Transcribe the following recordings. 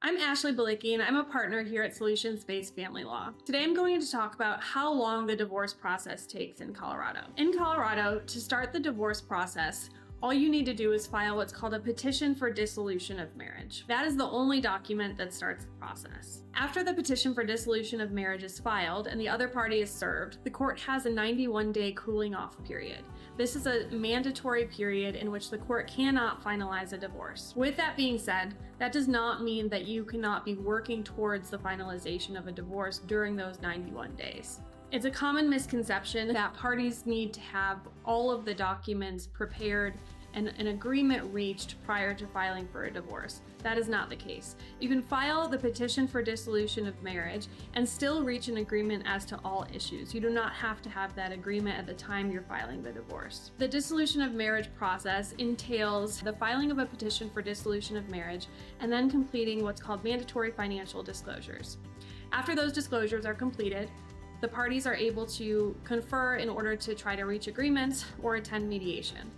I'm Ashley Baliki, and I'm a partner here at Solutions-Based Family Law. Today I'm going to talk about how long the divorce process takes in Colorado. In Colorado, to start the divorce process, all you need to do is file what's called a petition for dissolution of marriage. That is the only document that starts the process. After the petition for dissolution of marriage is filed and the other party is served, the court has a 91-day cooling off period. This is a mandatory period in which the court cannot finalize a divorce. With that being said, that does not mean that you cannot be working towards the finalization of a divorce during those 91 days. It's a common misconception that parties need to have all of the documents prepared and an agreement reached prior to filing for a divorce. That is not the case. You can file the petition for dissolution of marriage and still reach an agreement as to all issues. You do not have to have that agreement at the time you're filing the divorce. The dissolution of marriage process entails the filing of a petition for dissolution of marriage and then completing what's called mandatory financial disclosures. After those disclosures are completed, the parties are able to confer in order to try to reach agreements or attend mediation.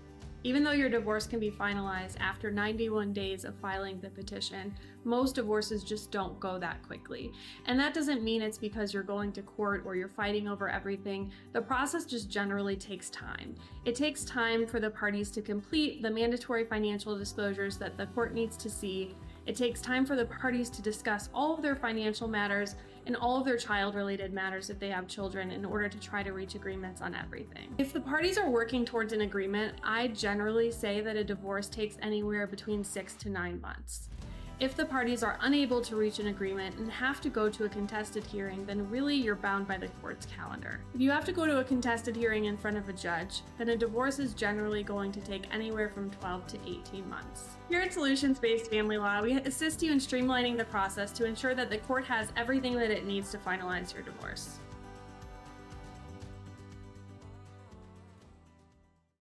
Even though your divorce can be finalized after 91 days of filing the petition, most divorces just don't go that quickly. And that doesn't mean it's because you're going to court or you're fighting over everything. The process just generally takes time. It takes time for the parties to complete the mandatory financial disclosures that the court needs to see. It takes time for the parties to discuss all of their financial matters and all of their child-related matters if they have children in order to try to reach agreements on everything. If the parties are working towards an agreement, I generally say that a divorce takes anywhere between 6 to 9 months. If the parties are unable to reach an agreement and have to go to a contested hearing, then really you're bound by the court's calendar. If you have to go to a contested hearing in front of a judge, then a divorce is generally going to take anywhere from 12 to 18 months. Here at Solutions-Based Family Law, we assist you in streamlining the process to ensure that the court has everything that it needs to finalize your divorce.